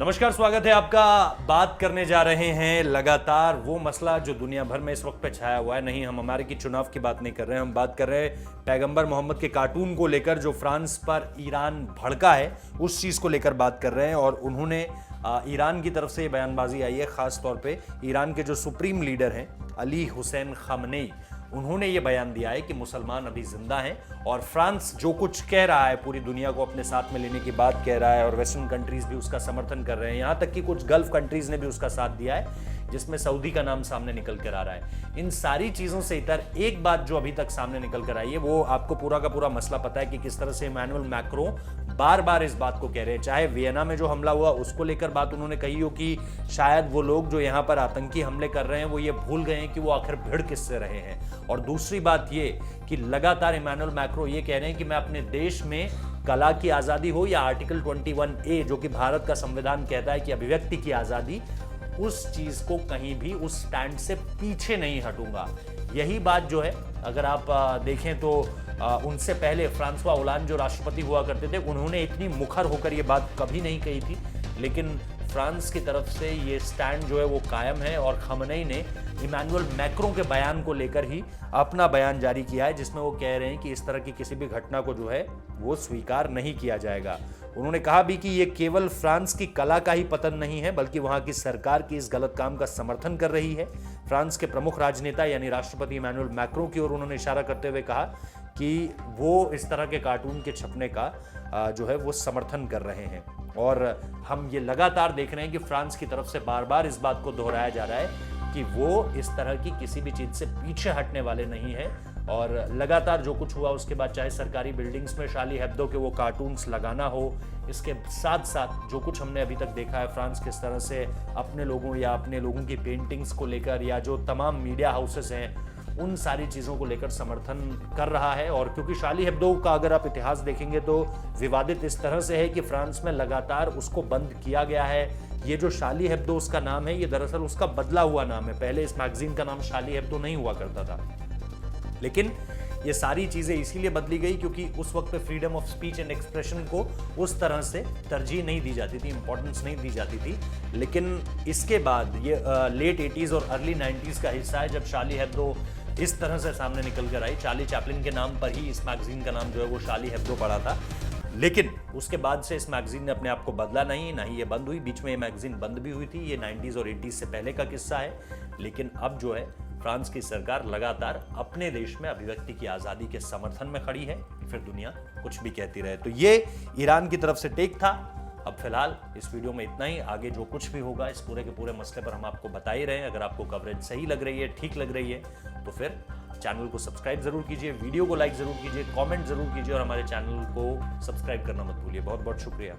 नमस्कार, स्वागत है आपका। बात करने जा रहे हैं लगातार वो मसला जो दुनिया भर में इस वक्त पे छाया हुआ है। नहीं, हम अमेरिकी चुनाव की बात नहीं कर रहे हैं, हम बात कर रहे हैं पैगंबर मोहम्मद के कार्टून को लेकर जो फ्रांस पर ईरान भड़का है, उस चीज़ को लेकर बात कर रहे हैं। और उन्होंने ईरान की तरफ से ये बयानबाजी आई है, ख़ास तौर पे ईरान के जो सुप्रीम लीडर हैं अली हुसैन खामनेई, उन्होंने ये बयान दिया है कि मुसलमान अभी जिंदा हैं। और फ्रांस जो कुछ कह रहा है, पूरी दुनिया को अपने साथ में लेने की बात कह रहा है, और वेस्टर्न कंट्रीज भी उसका समर्थन कर रहे हैं। यहाँ तक कि कुछ गल्फ कंट्रीज ने भी उसका साथ दिया है, जिसमें सऊदी का नाम सामने निकल कर आ रहा है। इन सारी चीज़ों से इतर एक बात जो अभी तक सामने निकल कर आई है, वो आपको पूरा का पूरा मसला पता है कि किस तरह से इमैनुअल मैक्रों बार बार इस बात को कह रहे हैं। चाहे वियना में जो हमला हुआ उसको लेकर बात उन्होंने कही हो कि शायद वो लोग जो यहाँ पर आतंकी हमले कर रहे हैं वो ये भूल गए हैं कि वो आखिर भिड़ किससे रहे हैं। और दूसरी बात ये कि लगातार इमैनुअल मैक्रों ये कह रहे हैं कि मैं अपने देश में कला की आज़ादी हो या आर्टिकल 21A जो कि भारत का संविधान कहता है कि अभिव्यक्ति की आज़ादी, उस चीज को कहीं भी उस स्टैंड से पीछे नहीं हटूंगा। यही बात जो है, अगर आप देखें तो उनसे पहले फ्रांसवा ओलांद जो राष्ट्रपति हुआ करते थे, उन्होंने इतनी मुखर होकर ये बात कभी नहीं कही थी। लेकिन फ्रांस की तरफ से ये स्टैंड जो है वो कायम है, और खामनेई ने इमैनुअल मैक्रों के बयान को लेकर ही अपना बयान जारी किया है, जिसमें वो कह रहे हैं कि इस तरह की किसी भी घटना को जो है वो स्वीकार नहीं किया जाएगा। उन्होंने कहा भी कि ये केवल फ्रांस की कला का ही पतन नहीं है, बल्कि वहां की सरकार की इस गलत काम का समर्थन कर रही है। फ्रांस के प्रमुख राजनेता यानी राष्ट्रपति इमैनुअल मैक्रों की ओर उन्होंने इशारा करते हुए कहा कि वो इस तरह के कार्टून के छपने का जो है वो समर्थन कर रहे हैं। और हम ये लगातार देख रहे हैं कि फ्रांस की तरफ से बार बार इस बात को दोहराया जा रहा है कि वो इस तरह की किसी भी चीज से पीछे हटने वाले नहीं है। और लगातार जो कुछ हुआ उसके बाद, चाहे सरकारी बिल्डिंग्स में शार्ली हेब्दो के वो कार्टून्स लगाना हो, इसके साथ साथ जो कुछ हमने अभी तक देखा है फ्रांस किस तरह से अपने लोगों या अपने लोगों की पेंटिंग्स को लेकर, या जो तमाम मीडिया हाउसेस हैं उन सारी चीज़ों को लेकर समर्थन कर रहा है। और क्योंकि शार्ली हेब्दो का अगर आप इतिहास देखेंगे तो विवादित इस तरह से है कि फ्रांस में लगातार उसको बंद किया गया है। ये जो शार्ली हेब्दो उसका नाम है, ये दरअसल उसका बदला हुआ नाम है। पहले इस मैगजीन का नाम शार्ली हेब्दो नहीं हुआ करता था, लेकिन ये सारी चीजें इसीलिए बदली गई क्योंकि उस वक्त पे freedom of speech and expression को उस तरह से तरजीह नहीं दी जाती थी, इंपॉर्टेंस नहीं दी जाती थी। लेकिन इसके बाद ये लेट 80s और अर्ली 90s का हिस्सा है, जब शार्ली हेब्दो इस तरह से सामने निकल कर आई। चार्ली चैपलिन के नाम पर ही इस मैगजीन का नाम जो है वो शार्ली हेब्दो पड़ा था। लेकिन उसके बाद से इस मैगजीन ने अपने आप को बदला नहीं, ना ही ये बंद हुई। बीच में ये मैगजीन बंद भी हुई थी, ये 90s और 80s से पहले का किस्सा है। लेकिन अब जो है फ्रांस की सरकार लगातार अपने देश में अभिव्यक्ति की आज़ादी के समर्थन में खड़ी है, फिर दुनिया कुछ भी कहती रहे। तो ये ईरान की तरफ से टेक था। अब फिलहाल इस वीडियो में इतना ही। आगे जो कुछ भी होगा इस पूरे के पूरे मसले पर हम आपको बता ही रहे हैं। अगर आपको कवरेज सही लग रही है, ठीक लग रही है, तो फिर चैनल को सब्सक्राइब जरूर कीजिए, वीडियो को लाइक जरूर कीजिए, कमेंट जरूर कीजिए, और हमारे चैनल को सब्सक्राइब करना मत भूलिए। बहुत बहुत शुक्रिया।